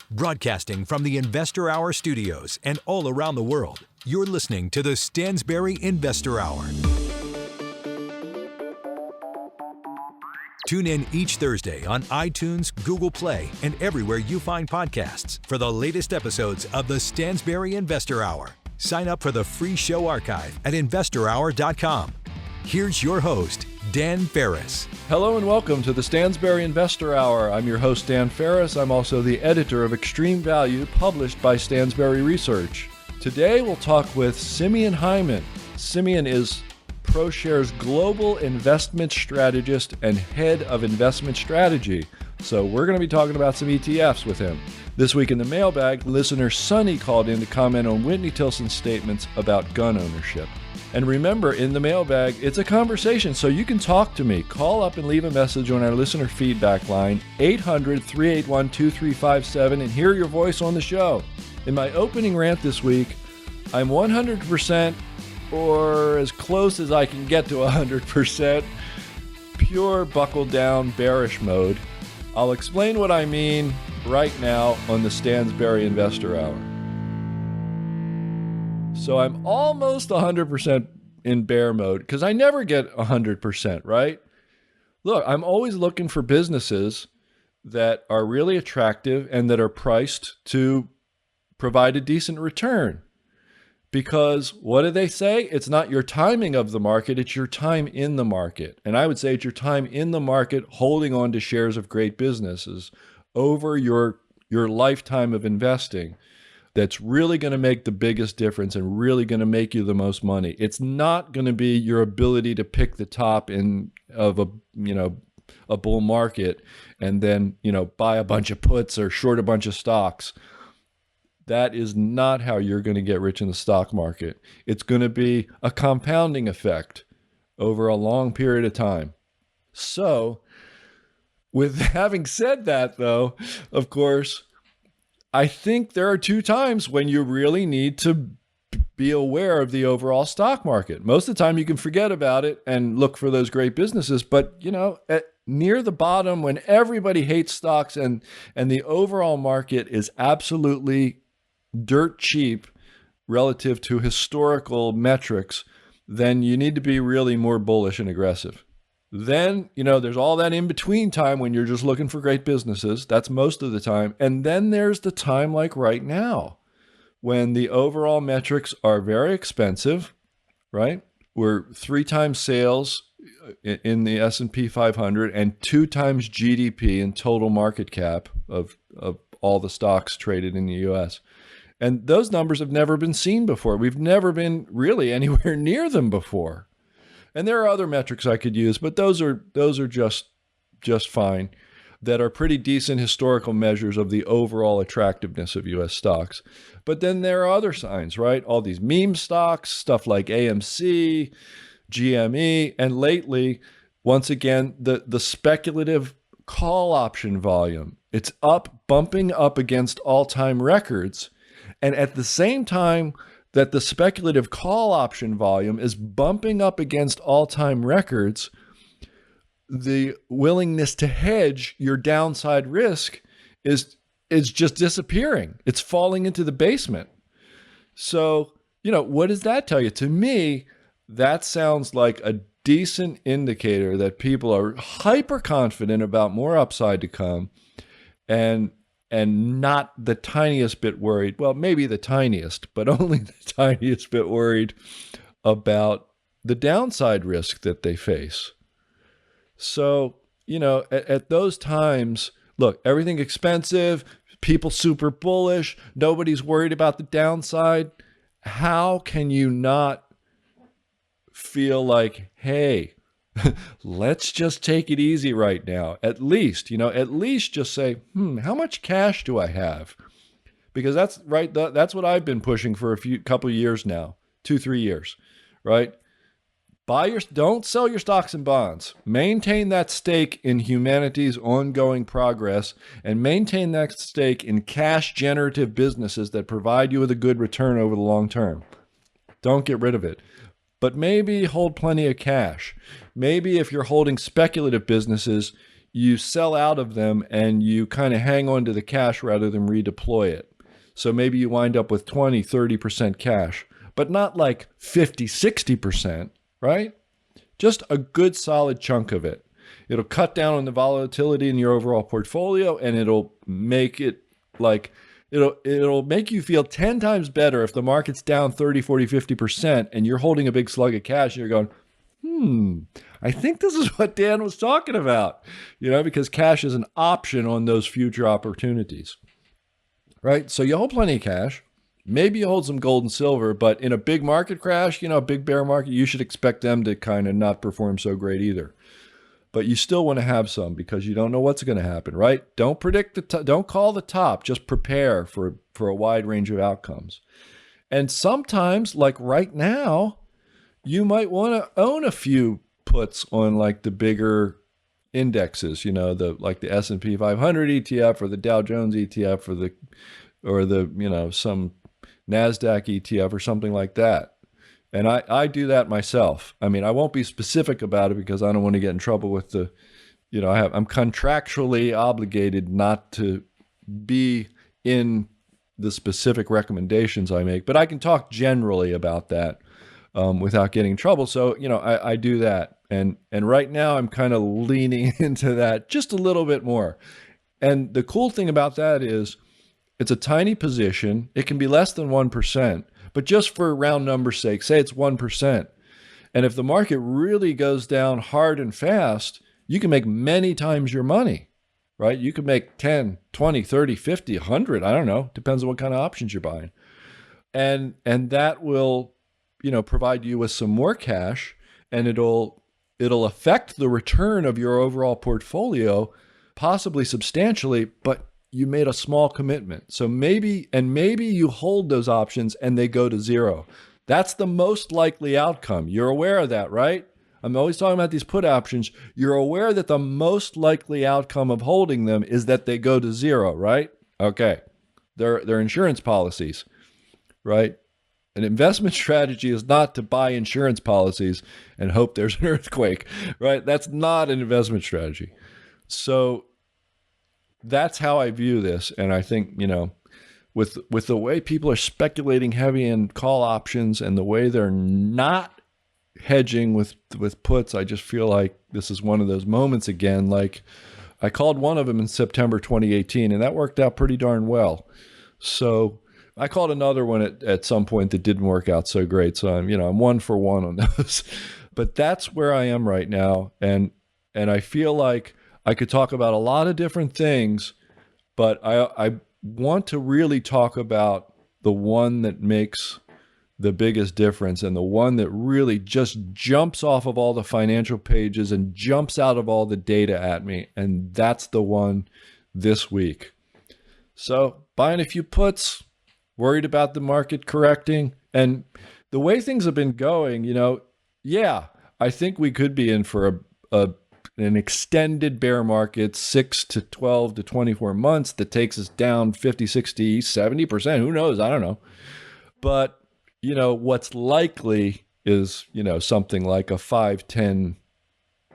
Broadcasting from the Investor Hour studios and all around the world, you're listening to the Stansberry Investor Hour. Tune in each Thursday on iTunes, Google Play, and everywhere you find podcasts for the latest episodes of the Stansberry Investor Hour. Sign up for the free show archive at investorhour.com. Here's your host, Dan Ferris. Hello and welcome to the Stansberry Investor Hour. I'm your host, Dan Ferris. I'm also the editor of Extreme Value, published by Stansberry Research. Today we'll talk with Simeon Hyman. Simeon is ProShares global investment strategist and head of investment strategy. So we're going to be talking about some ETFs with him. This week in the Mailbag, listener Sonny called in to comment on Whitney Tilson's statements about gun ownership. And remember, in the Mailbag, it's a conversation, so you can talk to me. Call up and leave a message on our listener feedback line, 800-381-2357, and hear your voice on the show. In my opening rant this week, I'm 100%, or as close as I can get to 100%, pure buckle-down bearish mode. I'll explain what I mean right now on the Stansberry Investor Hour. So I'm almost 100% in bear mode because I never get 100%, right? Look, I'm always looking for businesses that are really attractive and that are priced to provide a decent return. Because what do they say? It's not your timing of the market, it's your time in the market. And I would say it's your time in the market holding on to shares of great businesses over your lifetime of investing that's really going to make the biggest difference and really going to make you the most money. It's not going to be your ability to pick the top of a bull market and then, buy a bunch of puts or short a bunch of stocks. That is not how you're going to get rich in the stock market. It's going to be a compounding effect over a long period of time. So, with having said that, though, of course, I think there are two times when you really need to be aware of the overall stock market. Most of the time you can forget about it and look for those great businesses, but near the bottom when everybody hates stocks and the overall market is absolutely dirt cheap relative to historical metrics, then you need to be really more bullish and aggressive. Then, there's all that in between time when you're just looking for great businesses. That's most of the time. And then there's the time like right now when the overall metrics are very expensive, right? We're 3 times sales in the S&P 500 and 2 times GDP in total market cap of all the stocks traded in the US. And those numbers have never been seen before. We've never been really anywhere near them before. And there are other metrics I could use, but those are just fine, that are pretty decent historical measures of the overall attractiveness of U.S. stocks. But then there are other signs, right? All these meme stocks, stuff like AMC, GME, and lately, once again, the speculative call option volume. It's bumping up against all-time records. And at the same time that the speculative call option volume is bumping up against all-time records, the willingness to hedge your downside risk is just disappearing. It's falling into the basement. So, what does that tell you? To me, that sounds like a decent indicator that people are hyper confident about more upside to come and not the tiniest bit worried, well, maybe the tiniest, but only the tiniest bit worried about the downside risk that they face. So, at those times, look, everything expensive, people super bullish, nobody's worried about the downside. How can you not feel like, hey, let's just take it easy right now. At least just say, how much cash do I have? Because that's right. That's what I've been pushing for couple of years now, 2-3 years, right? Don't sell your stocks and bonds. Maintain that stake in humanity's ongoing progress and maintain that stake in cash generative businesses that provide you with a good return over the long term. Don't get rid of it. But maybe hold plenty of cash. Maybe if you're holding speculative businesses, you sell out of them and you kind of hang on to the cash rather than redeploy it. So maybe you wind up with 20, 30% cash, but not like 50, 60%, right? Just a good solid chunk of it. It'll cut down on the volatility in your overall portfolio, and it'll make it like, it'll make you feel 10 times better if the market's down 30, 40, 50% and you're holding a big slug of cash and you're going, I think this is what Dan was talking about, because cash is an option on those future opportunities, right? So you hold plenty of cash. Maybe you hold some gold and silver, but in a big market crash, a big bear market, you should expect them to kind of not perform so great either. But you still want to have some because you don't know what's going to happen, right? Don't predict don't call the top, just prepare for a wide range of outcomes. And sometimes, like right now, you might want to own a few puts on like the bigger indexes, like the S&P 500 ETF or the Dow Jones ETF or the some NASDAQ ETF or something like that. And I do that myself. I mean, I won't be specific about it because I don't want to get in trouble with I'm contractually obligated not to be in the specific recommendations I make, but I can talk generally about that without getting in trouble. So, I do that. And right now I'm kind of leaning into that just a little bit more. And the cool thing about that is it's a tiny position. It can be less than 1%. But just for round numbers' sake, say it's 1%. And if the market really goes down hard and fast, you can make many times your money, right? You could make 10, 20, 30, 50, 100, I don't know. Depends on what kind of options you're buying. And that will, provide you with some more cash, and it'll affect the return of your overall portfolio, possibly substantially, but you made a small commitment. So maybe you hold those options and they go to zero. That's the most likely outcome. You're aware of that, right? I'm always talking about these put options. You're aware that the most likely outcome of holding them is that they go to zero, right? Okay. They're insurance policies, right? An investment strategy is not to buy insurance policies and hope there's an earthquake, right? That's not an investment strategy. So that's how I view this. And I think, with the way people are speculating heavy in call options and the way they're not hedging with puts, I just feel like this is one of those moments again. Like I called one of them in September 2018, and that worked out pretty darn well. So I called another one at some point that didn't work out so great. So I'm 1 for 1 on those. But that's where I am right now. And I feel like I could talk about a lot of different things, but I want to really talk about the one that makes the biggest difference and the one that really just jumps off of all the financial pages and jumps out of all the data at me. And that's the one this week. So buying a few puts, worried about the market correcting. And the way things have been going, I think we could be in for an extended bear market, 6 to 12 to 24 months that takes us down 50, 60, 70%. Who knows? I don't know. But, what's likely is, something like a 5, 10,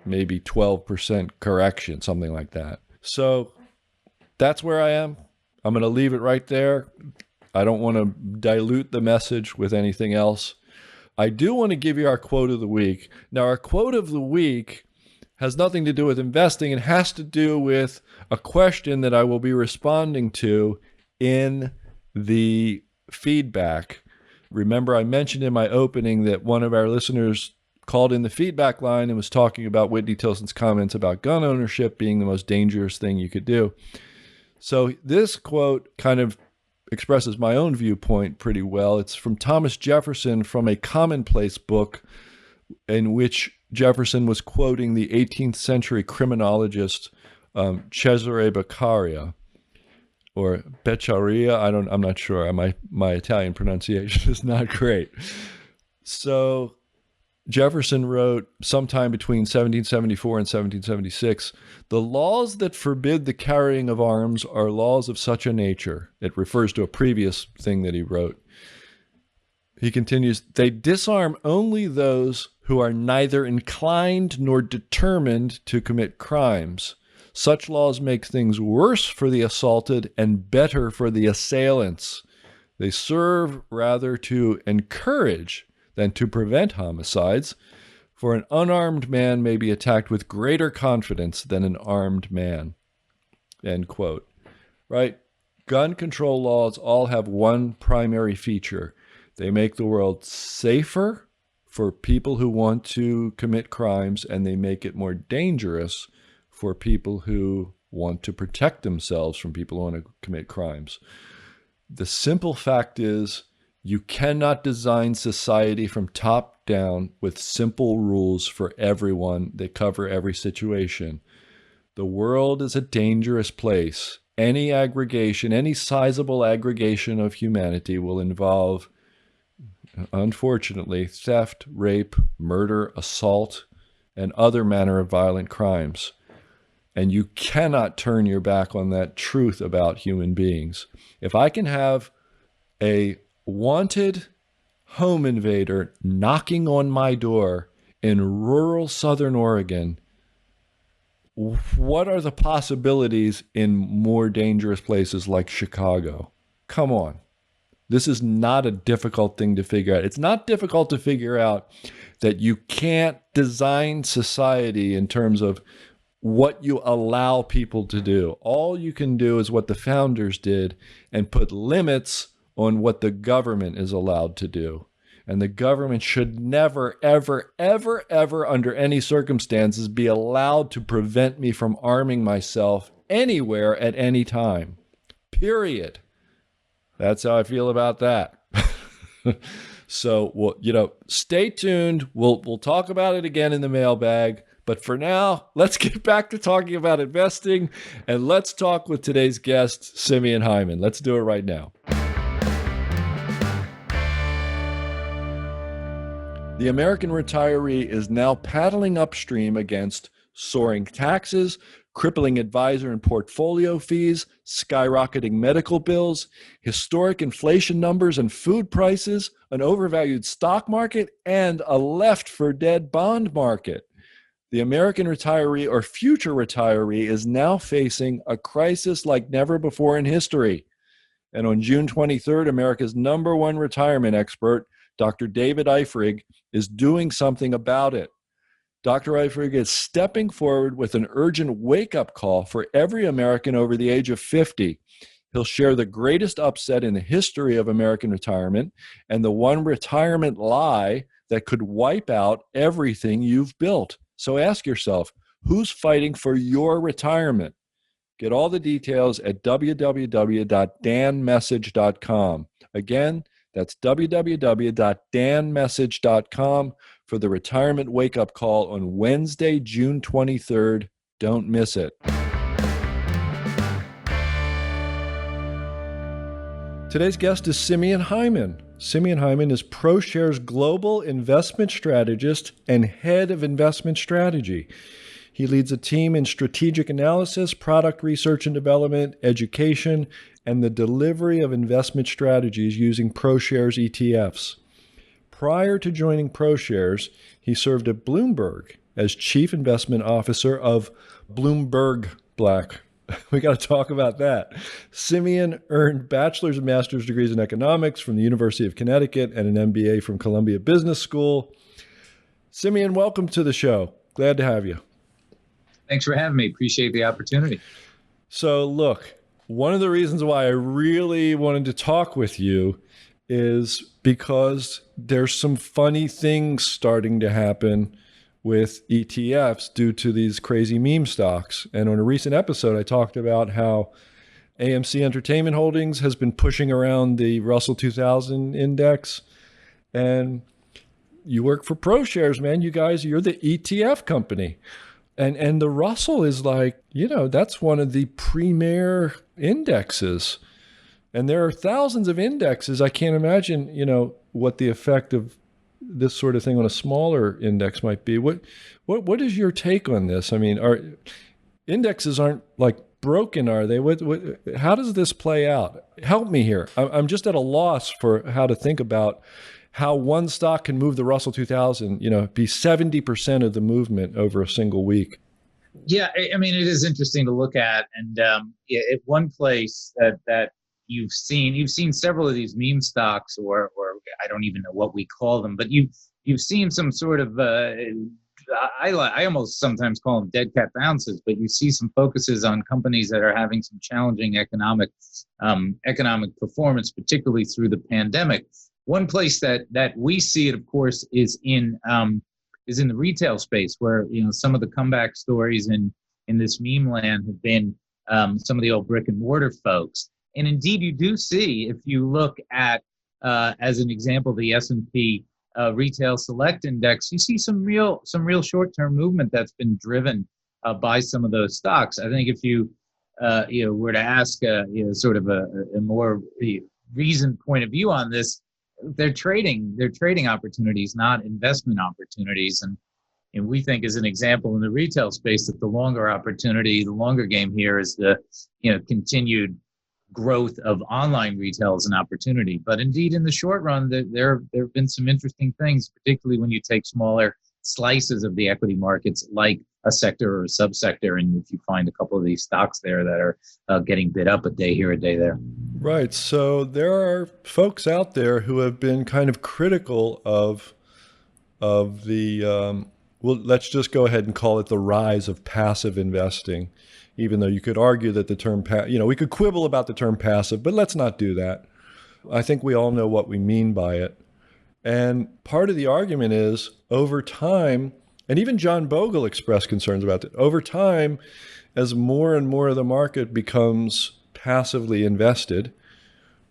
maybe 12% correction, something like that. So that's where I am. I'm going to leave it right there. I don't want to dilute the message with anything else. I do want to give you our quote of the week. Now, our quote of the week has nothing to do with investing. It has to do with a question that I will be responding to in the feedback. Remember, I mentioned in my opening that one of our listeners called in the feedback line and was talking about Whitney Tilson's comments about gun ownership being the most dangerous thing you could do. So this quote kind of expresses my own viewpoint pretty well. It's from Thomas Jefferson from a commonplace book in which Jefferson was quoting the 18th century criminologist Cesare Beccaria or Beccaria. I'm not sure. My Italian pronunciation is not great. So Jefferson wrote sometime between 1774 and 1776, "The laws that forbid the carrying of arms are laws of such a nature." It refers to a previous thing that he wrote. He continues, "They disarm only those who are neither inclined nor determined to commit crimes, Such laws make things worse for the assaulted and better for the assailants. They serve rather to encourage than to prevent homicides, for an unarmed man may be attacked with greater confidence than an armed man." End quote. Right? Gun control laws all have one primary feature. They make the world safer for people who want to commit crimes, and they make it more dangerous for people who want to protect themselves from people who want to commit crimes. The simple fact is, you cannot design society from top down with simple rules for everyone that cover every situation. The world is a dangerous place. Any aggregation, any sizable aggregation of humanity will involve, unfortunately, theft, rape, murder, assault, and other manner of violent crimes. And you cannot turn your back on that truth about human beings. If I can have a wanted home invader knocking on my door in rural Southern Oregon, what are the possibilities in more dangerous places like Chicago? Come on. This is not a difficult thing to figure out. It's not difficult to figure out that you can't design society in terms of what you allow people to do. All you can do is what the founders did and put limits on what the government is allowed to do. And the government should never, ever, ever, ever, under any circumstances, be allowed to prevent me from arming myself anywhere at any time. Period. That's how I feel about that. So, well, stay tuned. We'll talk about it again in the mailbag. But for now, let's get back to talking about investing, and let's talk with today's guest, Simeon Hyman. Let's do it right now. The American retiree is now paddling upstream against soaring taxes, crippling advisor and portfolio fees, skyrocketing medical bills, historic inflation numbers and food prices, an overvalued stock market, and a left-for-dead bond market. The American retiree or future retiree is now facing a crisis like never before in history. And on June 23rd, America's number one retirement expert, Dr. David Eifrig, is doing something about it. Dr. Eifrig is stepping forward with an urgent wake-up call for every American over the age of 50. He'll share the greatest upset in the history of American retirement and the one retirement lie that could wipe out everything you've built. So ask yourself, who's fighting for your retirement? Get all the details at www.danmessage.com. Again, that's www.danmessage.com for the retirement wake-up call on Wednesday, June 23rd. Don't miss it. Today's guest is Simeon Hyman. Simeon Hyman is ProShares Global Investment Strategist and Head of Investment Strategy. He leads a team in strategic analysis, product research and development, education, and the delivery of investment strategies using ProShares ETFs. Prior to joining ProShares, he served at Bloomberg as Chief Investment Officer of Bloomberg Black. We got to talk about that. Simeon earned bachelor's and master's degrees in economics from the University of Connecticut and an MBA from Columbia Business School. Simeon, welcome to the show. Glad to have you. Thanks for having me. Appreciate the opportunity. So look, one of the reasons why I really wanted to talk with you is because there's some funny things starting to happen with ETFs due to these crazy meme stocks. And on a recent episode, I talked about how AMC Entertainment Holdings has been pushing around the Russell 2000 index. And you work for ProShares, man. You guys, you're the ETF company. And the Russell is like, that's one of the premier indexes. And there are thousands of indexes. I can't imagine, what the effect of this sort of thing on a smaller index might be. What is your take on this? I mean, indexes aren't like broken, are they? How does this play out? Help me here. I'm just at a loss for how to think about how one stock can move the Russell 2000, be 70% of the movement over a single week. Yeah, I mean, it is interesting to look at, and one place that you've seen several of these meme stocks, or I don't even know what we call them, but you've seen some sort of I almost sometimes call them dead cat bounces, but you see some focuses on companies that are having some challenging economic performance, particularly through the pandemic. One place that we see it, of course, is in the retail space, where some of the comeback stories in this meme land have been some of the old brick and mortar folks. And indeed, you do see, if you look at, as an example, the S&P Retail Select Index, you see some real short-term movement that's been driven by some of those stocks. I think if you were to ask sort of a more reasoned point of view on this, they're trading opportunities, not investment opportunities. And we think, as an example, in the retail space, that the longer opportunity, the longer game here is the continued growth of online retail as an opportunity. But indeed, in the short run, there have been some interesting things, particularly when you take smaller slices of the equity markets, like a sector or a subsector, and if you find a couple of these stocks there that are getting bid up a day here, a day there. Right. So there are folks out there who have been kind of critical of the well, let's just go ahead and call it the rise of passive investing, even though you could argue that the term, we could quibble about the term passive, but let's not do that. I think we all know what we mean by it. And part of the argument is, over time, and even John Bogle expressed concerns about it, over time, as more and more of the market becomes passively invested,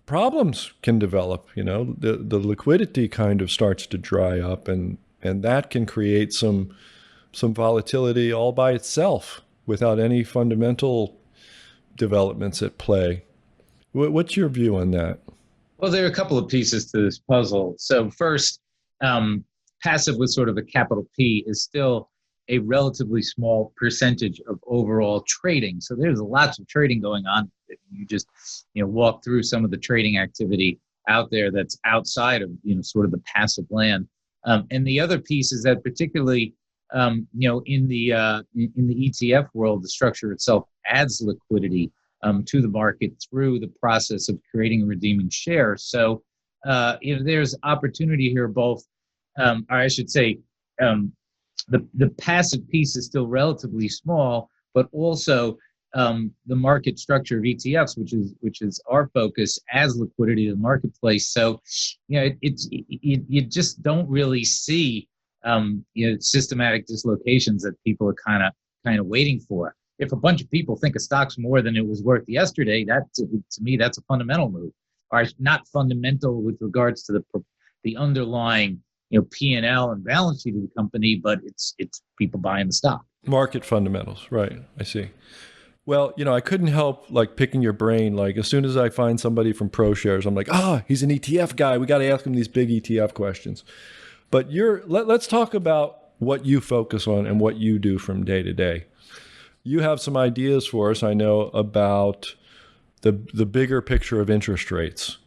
problems can develop. The liquidity kind of starts to dry up, and that can create some volatility all by itself without any fundamental developments at play. What's your view on that? Well, there are a couple of pieces to this puzzle. So first, passive with sort of a capital P is still a relatively small percentage of overall trading. So there's lots of trading going on. You just walk through some of the trading activity out there that's outside of sort of the passive land. And the other piece is that, particularly in the ETF world, the structure itself adds liquidity to the market through the process of creating and redeeming shares. So there's opportunity here, both, or I should say, the passive piece is still relatively small, but also the market structure of ETFs, which is our focus, adds liquidity to the marketplace. So you just don't really see systematic dislocations that people are kind of waiting for. If a bunch of people think a stock's more than it was worth yesterday, to me that's a fundamental move, or not fundamental with regards to the underlying P&L and balance sheet of the company, but it's people buying the stock. Market fundamentals, right? I see. Well, I couldn't help picking your brain. As soon as I find somebody from ProShares, I'm like, he's an ETF guy. We got to ask him these big ETF questions. But let's talk about what you focus on and what you do from day to day. You have some ideas for us, I know, about the bigger picture of interest rates,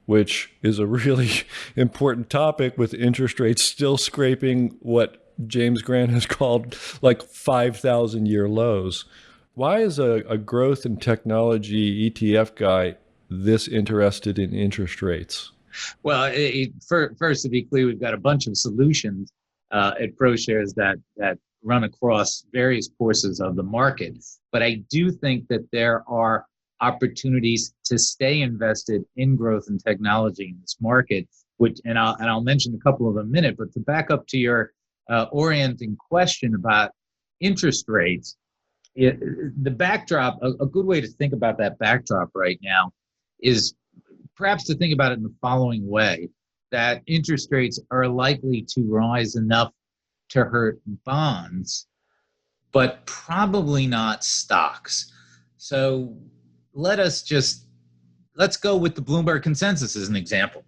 which is a really important topic, with interest rates still scraping what James Grant has called 5,000-year lows. Why is a growth and technology ETF guy this interested in interest rates? Well, first, to be clear, we've got a bunch of solutions at ProShares that run across various courses of the market. But I do think that there are opportunities to stay invested in growth and technology in this market, and I'll mention a couple of them in a minute. But to back up to your orienting question about interest rates, the backdrop, a good way to think about that backdrop right now is perhaps to think about it in the following way, that interest rates are likely to rise enough to hurt bonds, but probably not stocks. So let's go with the Bloomberg consensus as an example.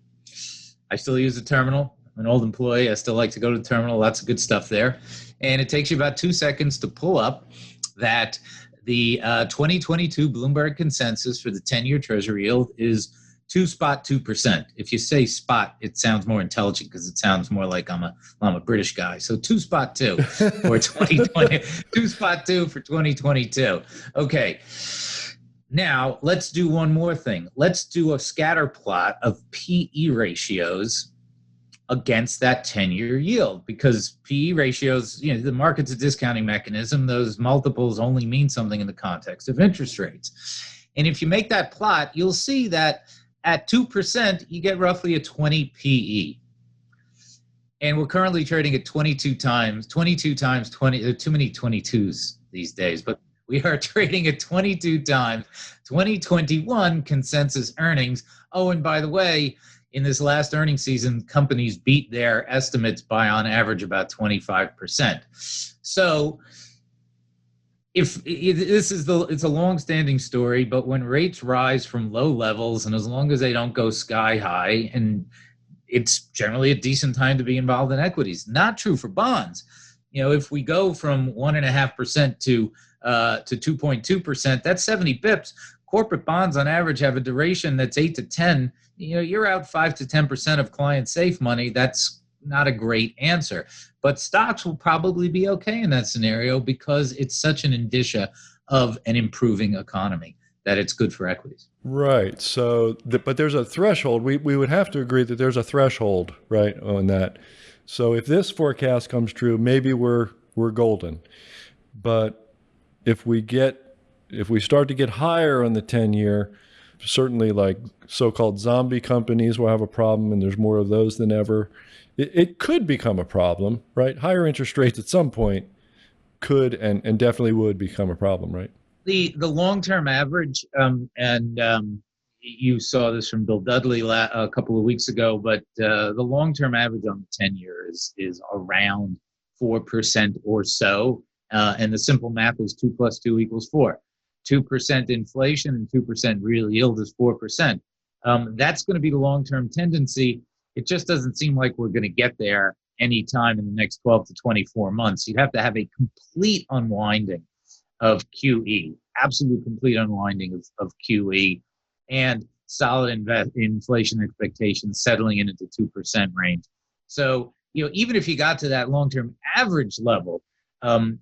I still use the terminal. I'm an old employee. I still like to go to the terminal. Lots of good stuff there. And it takes you about 2 seconds to pull up that the 2022 Bloomberg consensus for the 10-year Treasury yield is 2%. If you say spot, it sounds more intelligent because it sounds more like I'm a British guy. So 2.2 for 2020, 2.2 for 2022. Okay. Now let's do one more thing. Let's do a scatter plot of PE ratios against that 10-year yield, because PE ratios, the market's a discounting mechanism. Those multiples only mean something in the context of interest rates. And if you make that plot, you'll see that at 2%, you get roughly a 20 PE. And we're currently trading at 22 times 20. There are too many 22s these days, but we are trading at 22 times 2021 consensus earnings. Oh, and by the way, in this last earnings season, companies beat their estimates by on average about 25%. So it's a long-standing story, but when rates rise from low levels, and as long as they don't go sky high, and it's generally a decent time to be involved in equities. Not true for bonds. If we go from 1.5% to 2.2%, that's 70 bips. Corporate bonds on average have a duration that's 8 to 10. You're out 5 to 10% of client safe money. That's not a great answer. But stocks will probably be okay in that scenario because it's such an indicia of an improving economy that it's good for equities. Right. So, but there's a threshold. We would have to agree that there's a threshold, right, on that. So if this forecast comes true, maybe we're golden. But if we start to get higher on the 10-year, certainly like so-called zombie companies will have a problem, and there's more of those than ever. It could become a problem, right? Higher interest rates at some point could and definitely would become a problem, right? The long-term average, you saw this from Bill Dudley a couple of weeks ago, but the long-term average on the 10-year is around 4% or so. And the simple math is 2 plus 2 equals 4. 2% inflation and 2% real yield is 4%. That's going to be the long-term tendency. It just doesn't seem like we're going to get there anytime in the next 12 to 24 months. You'd have to have a complete unwinding of QE, absolute complete unwinding of QE, and solid inflation expectations settling into 2% range. So, even if you got to that long-term average level,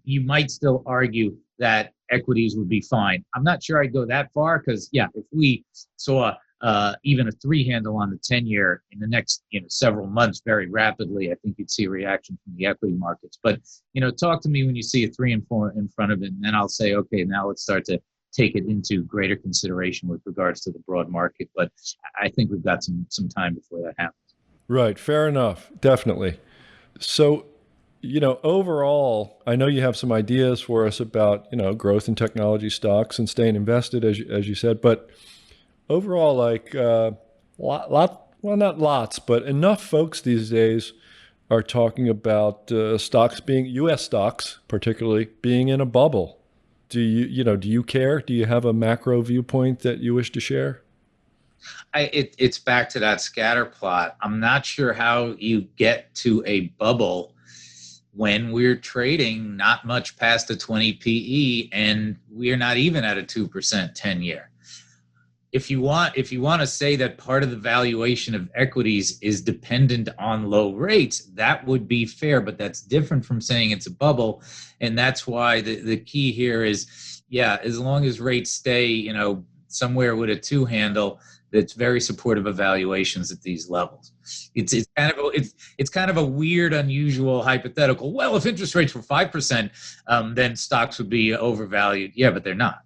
you might still argue that equities would be fine. I'm not sure I'd go that far because, if we saw even a 3 handle on the 10-year in the next several months very rapidly, I think you'd see a reaction from the equity markets. But talk to me when you see a 3 and 4 in front of it, and then I'll say, okay, now let's start to take it into greater consideration with regards to the broad market. But I think we've got some time before that happens. Right. Fair enough. Definitely. So, overall, I know you have some ideas for us about, growth in technology stocks and staying invested, as you said, but overall, like not lots, but enough folks these days are talking about stocks U.S. stocks, particularly being in a bubble. Do you care? Do you have a macro viewpoint that you wish to share? It's back to that scatter plot. I'm not sure how you get to a bubble when we're trading not much past a 20 PE and we're not even at a 2% 10-year. If you want to say that part of the valuation of equities is dependent on low rates, that would be fair, but that's different from saying it's a bubble. And that's why the key here is, as long as rates stay, somewhere with a 2 handle, that's very supportive of valuations at these levels. It's kind of a weird, unusual hypothetical. Well, if interest rates were 5%, then stocks would be overvalued. Yeah, but they're not.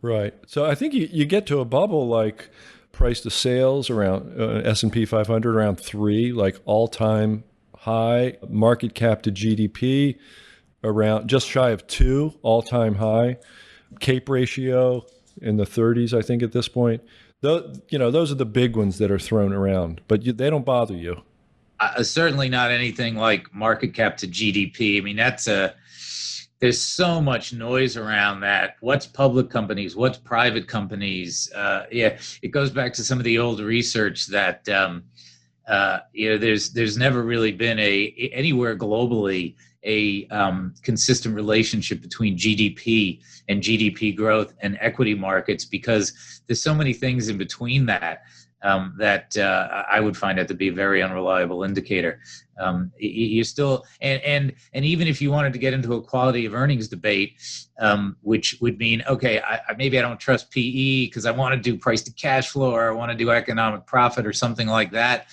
Right. So I think you get to a bubble like price to sales around S&P 500 around 3, like all-time high. Market cap to GDP around just shy of 2, all-time high. CAPE ratio in the 30s, I think, at this point. Those are the big ones that are thrown around, but they don't bother you. Certainly not anything like market cap to GDP. I mean, there's so much noise around that. What's public companies? What's private companies? It goes back to some of the old research that there's never really been anywhere globally a consistent relationship between GDP and GDP growth and equity markets, because there's so many things in between that I would find that to be a very unreliable indicator. You still, and even if you wanted to get into a quality of earnings debate, which would mean, okay, maybe I don't trust PE because I want to do price to cash flow, or I want to do economic profit or something like that.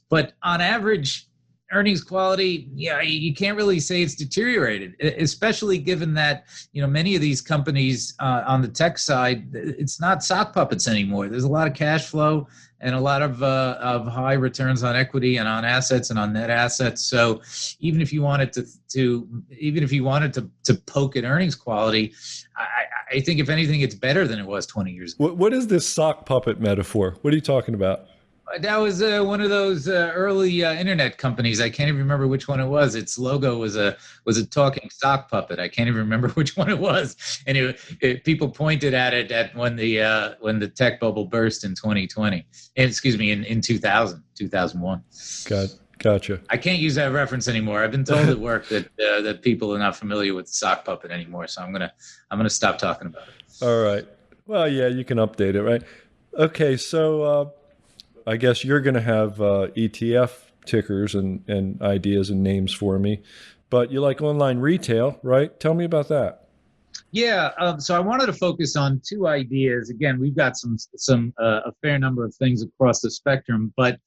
But on average, earnings quality, yeah, you can't really say it's deteriorated, especially given that, many of these companies on the tech side, it's not sock puppets anymore. There's a lot of cash flow and a lot of high returns on equity and on assets and on net assets. So even if you wanted to poke at earnings quality, I think if anything, it's better than it was 20 years ago. What is this sock puppet metaphor? What are you talking about? That was one of those early internet companies. I can't even remember which one it was. Its logo was a talking sock puppet. I can't even remember which one it was. And people pointed at it when the tech bubble burst in 2020. In 2001. Gotcha. I can't use that reference anymore. I've been told at work that people are not familiar with the sock puppet anymore. So I'm gonna stop talking about it. All right. Well, yeah, you can update it, right? Okay, so. I guess you're going to have ETF tickers and ideas and names for me, but you like online retail, right? Tell me about that. Yeah, so I wanted to focus on two ideas. Again, we've got a fair number of things across the spectrum, but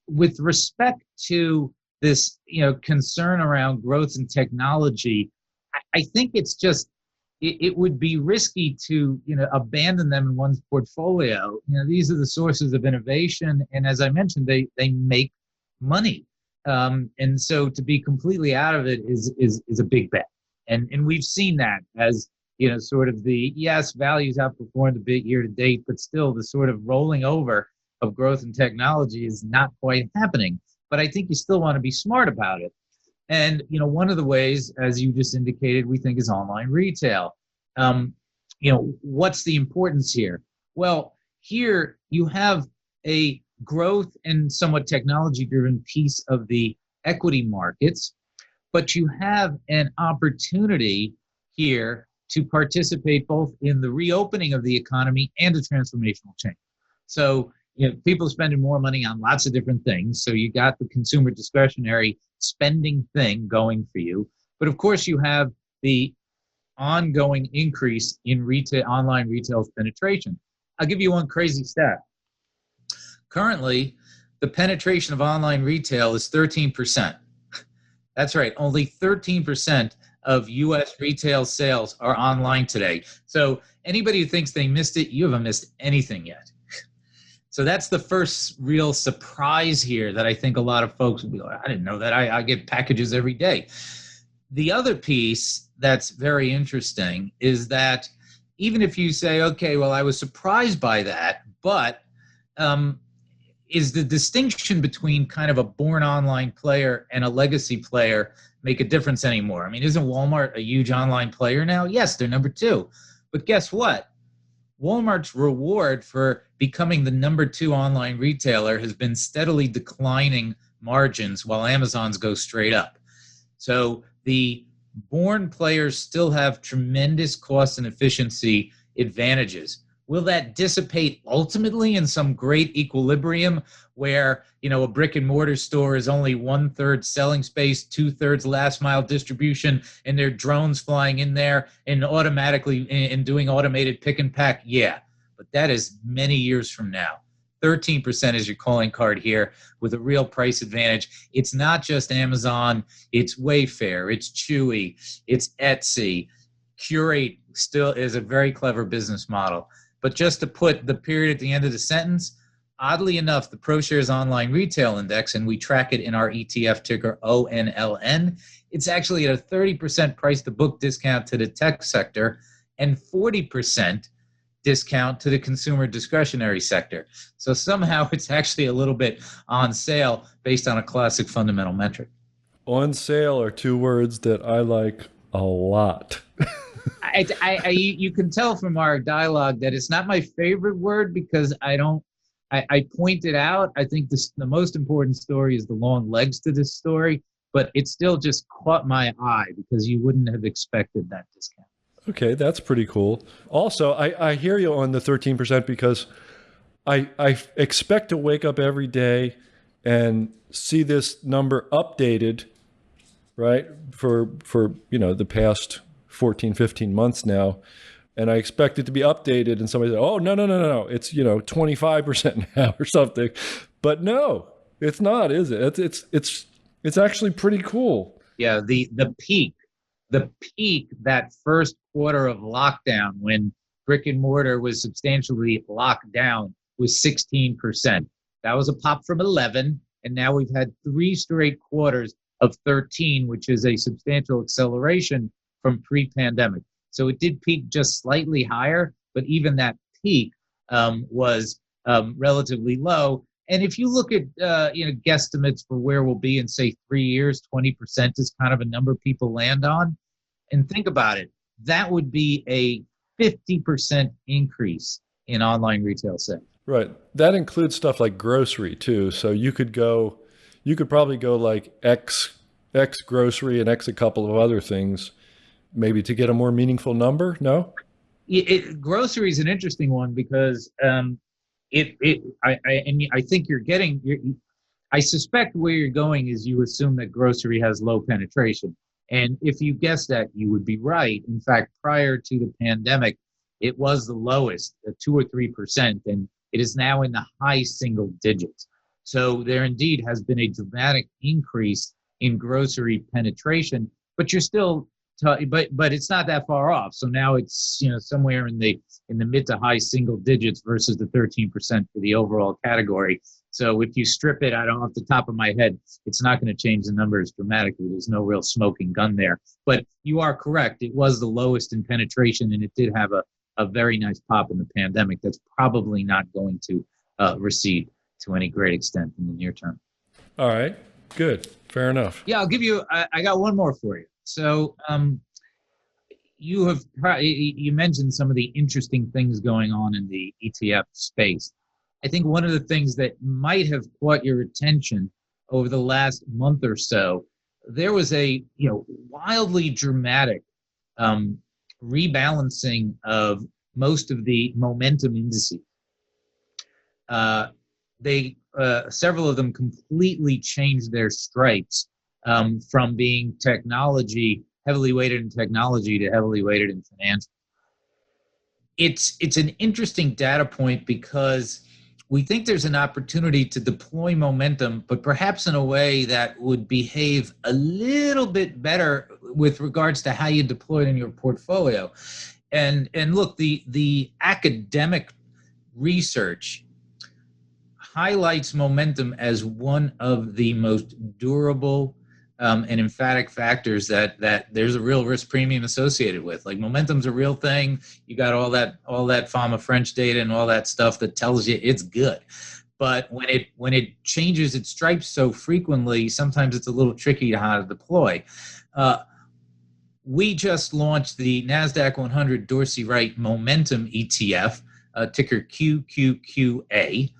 with respect to this, concern around growth and technology, I think it's just it would be risky to abandon them in one's portfolio. These are the sources of innovation, and as I mentioned, they make money, and so to be completely out of it is a big bet. And we've seen that as sort of values outperformed a bit year to date, but still the sort of rolling over of growth and technology is not quite happening. But I think you still want to be smart about it. And, one of the ways, as you just indicated, we think is online retail. What's the importance here? Well, here you have a growth and somewhat technology-driven piece of the equity markets, but you have an opportunity here to participate both in the reopening of the economy and a transformational change. So, people spending more money on lots of different things. So you got the consumer discretionary spending thing going for you. But of course, you have the ongoing increase in online retail penetration. I'll give you one crazy stat. Currently, the penetration of online retail is 13%. That's right, only 13% of U.S. retail sales are online today. So anybody who thinks they missed it, you haven't missed anything yet. So that's the first real surprise here that I think a lot of folks will be like, I didn't know that. I get packages every day. The other piece that's very interesting is that even if you say, okay, well, I was surprised by that, but is the distinction between kind of a born online player and a legacy player make a difference anymore? I mean, isn't Walmart a huge online player now? Yes, they're number 2. But guess what? Walmart's reward for becoming the number 2 online retailer has been steadily declining margins while Amazon's go straight up. So the born players still have tremendous cost and efficiency advantages. Will that dissipate ultimately in some great equilibrium where, a brick and mortar store is only 1/3 selling space, 2/3 last mile distribution, and there are drones flying in there and automatically and doing automated pick and pack? Yeah, but that is many years from now. 13% is your calling card here with a real price advantage. It's not just Amazon, it's Wayfair, it's Chewy, it's Etsy. Curate still is a very clever business model. But just to put the period at the end of the sentence, oddly enough, the ProShares Online Retail Index, and we track it in our ETF ticker ONLN, it's actually at a 30% price to book discount to the tech sector and 40% discount to the consumer discretionary sector. So somehow it's actually a little bit on sale based on a classic fundamental metric. On sale are 2 words that I like a lot. You can tell from our dialogue that it's not my favorite word because I pointed out, I think the most important story is the long legs to this story. but it still just caught my eye because you wouldn't have expected that discount. Okay, that's pretty cool. Also, I hear you on the 13% because I expect to wake up every day and see this number updated, right, for the past 14, 15 months now. And I expect it to be updated and somebody said, oh, no, it's 25% now or something. But no, it's not, is it? It's actually pretty cool. Yeah, the peak that first quarter of lockdown when brick and mortar was substantially locked down was 16%. That was a pop from 11, and now we've had 3 straight quarters of 13, which is a substantial acceleration from pre-pandemic. So it did peak just slightly higher, but even that peak was relatively low. And if you look at guesstimates for where we'll be in, say, 3 years, 20% is kind of a number people land on. And think about it, that would be a 50% increase in online retail sales. Right. That includes stuff like grocery too. So you could probably go like X grocery and X a couple of other things, maybe to get a more meaningful number. No? Grocery is an interesting one because I think I suspect where you're going is you assume that grocery has low penetration. And if you guess that, you would be right. In fact, prior to the pandemic, it was the lowest, 2 or 3%, and it is now in the high single digits. So there indeed has been a dramatic increase in grocery penetration, but you're still, but it's not that far off. So now it's somewhere in the mid to high single digits versus the 13% for the overall category. So if you strip it, I don't off the top of my head, it's not going to change the numbers dramatically. There's no real smoking gun there. But you are correct. It was the lowest in penetration, and it did have a very nice pop in the pandemic that's probably not going to recede to any great extent in the near term. All right. Good. Fair enough. Yeah, I'll give you, I got one more for you. So you mentioned some of the interesting things going on in the ETF space. I think one of the things that might have caught your attention over the last month or so, there was a wildly dramatic rebalancing of most of the momentum indices. Several of them completely changed their stripes from being heavily weighted in technology to heavily weighted in financial. It's an interesting data point because we think there's an opportunity to deploy momentum, but perhaps in a way that would behave a little bit better with regards to how you deploy it in your portfolio. And look, the academic research highlights momentum as one of the most durable and emphatic factors that there's a real risk premium associated with. Like, momentum's a real thing. You got all that Fama French data and all that stuff that tells you it's good. But when it changes its stripes so frequently, sometimes it's a little tricky how to deploy. We just launched the NASDAQ 100 Dorsey Wright Momentum ETF, ticker QQQA.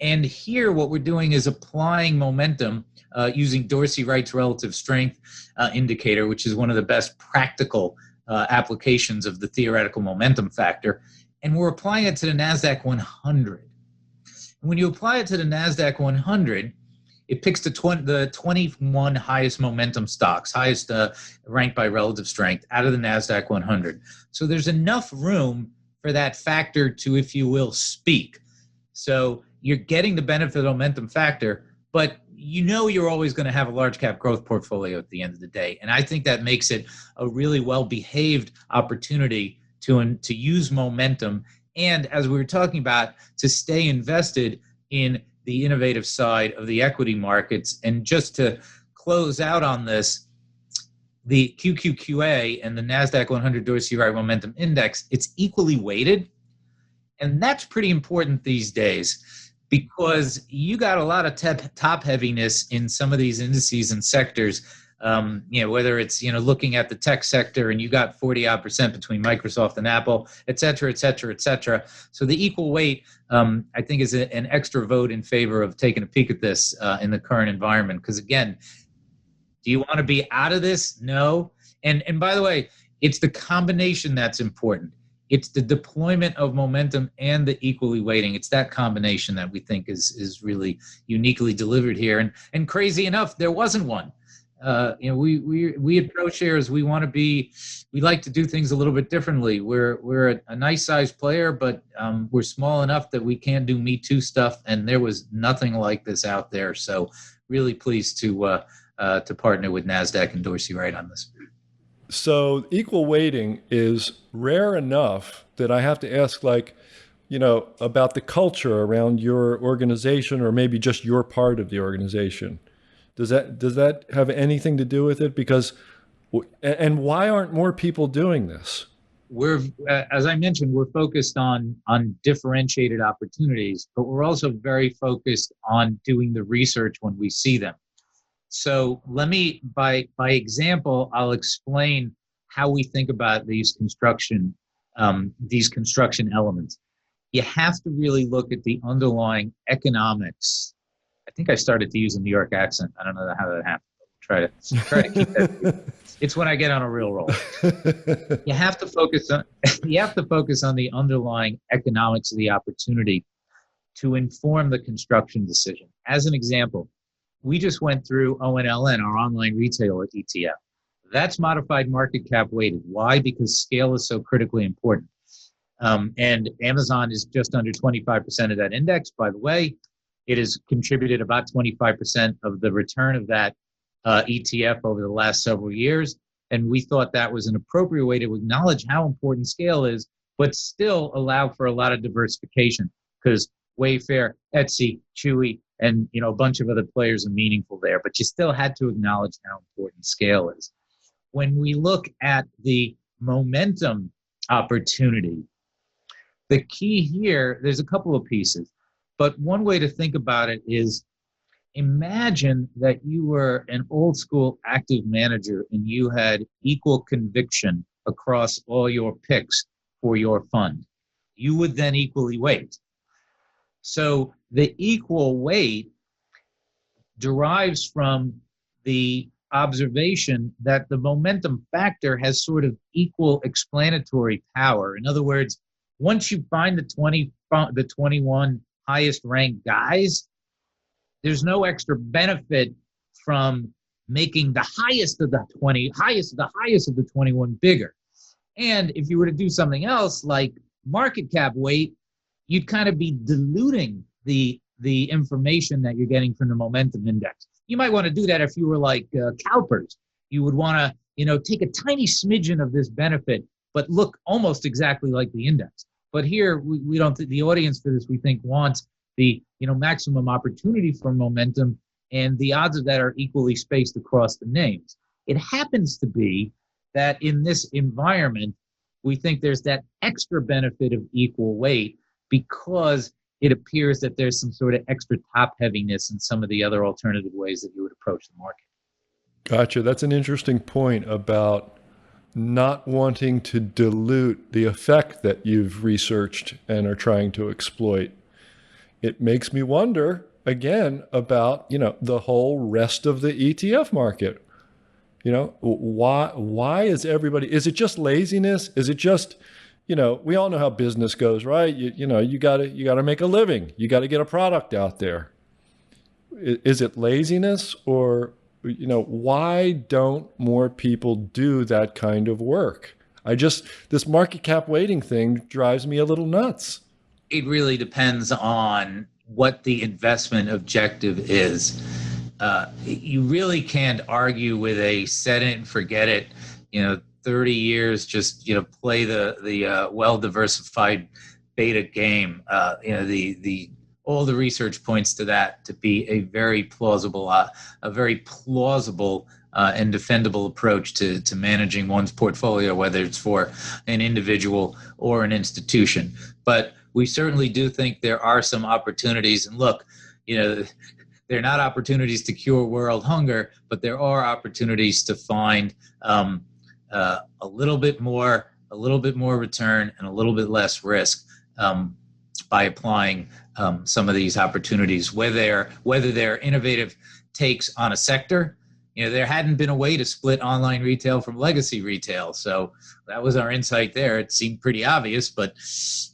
And here what we're doing is applying momentum using Dorsey Wright's relative strength indicator, which is one of the best practical applications of the theoretical momentum factor. And we're applying it to the NASDAQ 100. And when you apply it to the NASDAQ 100, it picks the 21 highest momentum stocks, highest ranked by relative strength out of the NASDAQ 100. So there's enough room for that factor to, if you will, speak. So you're getting the benefit of the momentum factor, but you're always going to have a large cap growth portfolio at the end of the day. And I think that makes it a really well-behaved opportunity to use momentum. And as we were talking about, to stay invested in the innovative side of the equity markets. And just to close out on this, the QQQA and the NASDAQ 100 Dorsey Wright Momentum Index, it's equally weighted. And that's pretty important these days, because you got a lot of top heaviness in some of these indices and sectors, whether it's, looking at the tech sector and you got 40% between Microsoft and Apple, et cetera, et cetera, et cetera. So the equal weight, I think, is an extra vote in favor of taking a peek at this in the current environment. Because again, Do you want to be out of this? No. And by the way, it's the combination that's important. It's the deployment of momentum and the equally weighting. It's that combination that we think is really uniquely delivered here. And crazy enough, there wasn't one. We at ProShares, we like to do things a little bit differently. We're a nice sized player, but we're small enough that we can't do Me Too stuff. And there was nothing like this out there. So really pleased to partner with NASDAQ and Dorsey Wright on this. So equal weighting is rare enough that I have to ask, about the culture around your organization, or maybe just your part of the organization. Does that have anything to do with it? And why aren't more people doing this? We're, as I mentioned, we're focused on differentiated opportunities, but we're also very focused on doing the research when we see them. So let me, by example, I'll explain how we think about these construction elements. You have to really look at the underlying economics. I think I started to use a New York accent. I don't know how that happened. Try to keep that. It's when I get on a real roll. You have to focus on the underlying economics of the opportunity to inform the construction decision. As an example, we just went through ONLN, our online retailer ETF. That's modified market cap weighted. Why? Because scale is so critically important. And Amazon is just under 25% of that index. By the way, it has contributed about 25% of the return of that ETF over the last several years. And we thought that was an appropriate way to acknowledge how important scale is, but still allow for a lot of diversification, because Wayfair, Etsy, Chewy, and a bunch of other players are meaningful there, but you still had to acknowledge how important scale is. When we look at the momentum opportunity, the key here, there's a couple of pieces, but one way to think about it is, imagine that you were an old school active manager and you had equal conviction across all your picks for your fund. You would then equally weight. So the equal weight derives from the observation that the momentum factor has sort of equal explanatory power. In other words, once you find the 21 highest ranked guys, there's no extra benefit from making the highest of the 21 bigger. And if you were to do something else like market cap weight, you'd kind of be diluting the information that you're getting from the momentum index. You might want to do that if you were like CalPERS. You would want to, take a tiny smidgen of this benefit, but look almost exactly like the index. But here, we don't. The audience for this, we think, wants the maximum opportunity for momentum, and the odds of that are equally spaced across the names. It happens to be that in this environment, we think there's that extra benefit of equal weight, because it appears that there's some sort of extra top heaviness in some of the other alternative ways that you would approach the market. Gotcha. That's an interesting point about not wanting to dilute the effect that you've researched and are trying to exploit. It makes me wonder again about, the whole rest of the ETF market. Why is everybody, is it just laziness? Is it just, we all know how business goes, right? You gotta make a living. You got to get a product out there. Is it laziness, or, why don't more people do that kind of work? This market cap weighting thing drives me a little nuts. It really depends on what the investment objective is. You really can't argue with a set it and forget it, 30 years, just, play the well-diversified beta game. All the research points to that to be a very plausible and defendable approach to managing one's portfolio, whether it's for an individual or an institution. But we certainly do think there are some opportunities. And look, they're not opportunities to cure world hunger, but there are opportunities to find a little bit more return and a little bit less risk by applying some of these opportunities, whether they're innovative takes on a sector, there hadn't been a way to split online retail from legacy retail. So that was our insight there. It seemed pretty obvious, but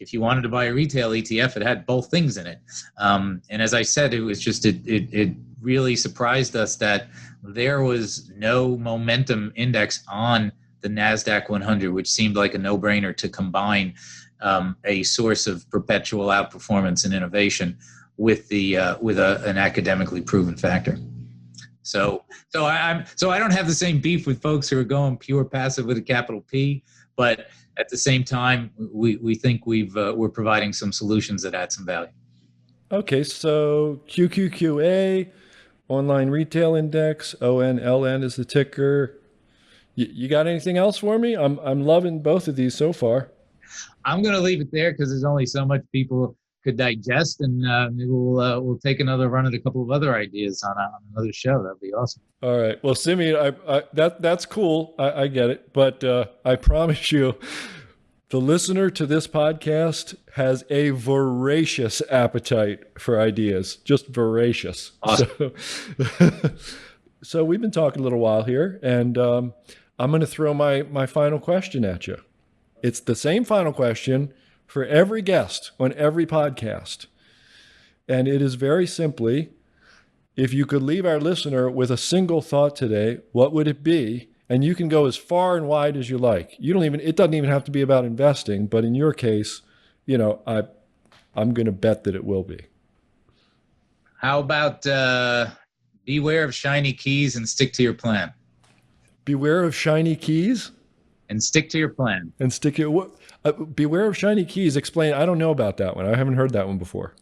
if you wanted to buy a retail ETF, it had both things in it. And as I said, it was just, it really surprised us that there was no momentum index on the NASDAQ 100, which seemed like a no-brainer to combine a source of perpetual outperformance and innovation with an academically proven factor. So I don't have the same beef with folks who are going pure passive with a capital P, but at the same time, we think we're providing some solutions that add some value. Okay, so QQQA, Online Retail Index, ONLN is the ticker. You got anything else for me? I'm loving both of these so far. I'm going to leave it there because there's only so much people could digest, and maybe we'll take another run at a couple of other ideas on another show. That'd be awesome. All right. Well, Simeon, that's cool. I get it, but I promise you, the listener to this podcast has a voracious appetite for ideas, just voracious. Awesome. So we've been talking a little while here, and I'm going to throw my final question at you. It's the same final question for every guest on every podcast. And it is very simply, if you could leave our listener with a single thought today, what would it be? And you can go as far and wide as you like. It doesn't even have to be about investing, but in your case, I'm going to bet that it will be. How about beware of shiny keys and stick to your plan? Beware of shiny keys? And stick to your plan. And stick to what? Beware of shiny keys. Explain. I don't know about that one. I haven't heard that one before.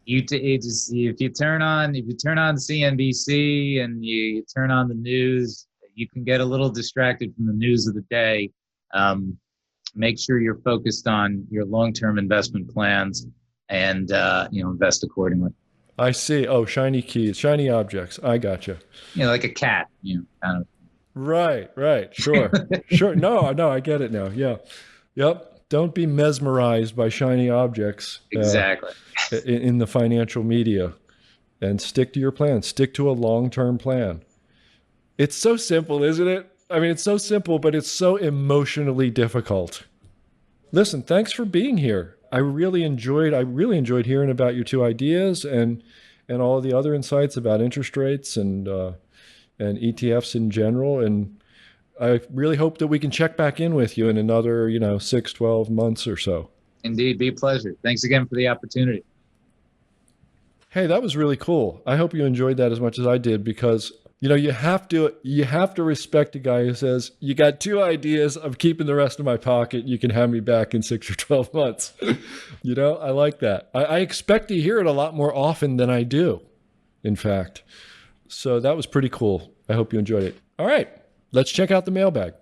If you turn on CNBC and you turn on the news, you can get a little distracted from the news of the day. Make sure you're focused on your long-term investment plans and invest accordingly. I see. Oh, shiny keys, shiny objects. I gotcha. Like a cat. Kind of. Right. Sure. Sure. No, I get it now. Yeah. Yep. Don't be mesmerized by shiny objects. Exactly. In the financial media, and stick to your plan. Stick to a long-term plan. It's so simple, isn't it? I mean, it's so simple, but it's so emotionally difficult. Listen, thanks for being here. I really enjoyed hearing about your two ideas and all the other insights about interest rates and ETFs in general. And I really hope that we can check back in with you in another, 6, 12 months or so. Indeed, be a pleasure. Thanks again for the opportunity. Hey, that was really cool. I hope you enjoyed that as much as I did, because you have to respect a guy who says, you got two ideas, I'm keeping the rest of my pocket, you can have me back in 6 or 12 months. I like that. I expect to hear it a lot more often than I do, in fact. So that was pretty cool. I hope you enjoyed it. All right, let's check out the mailbag.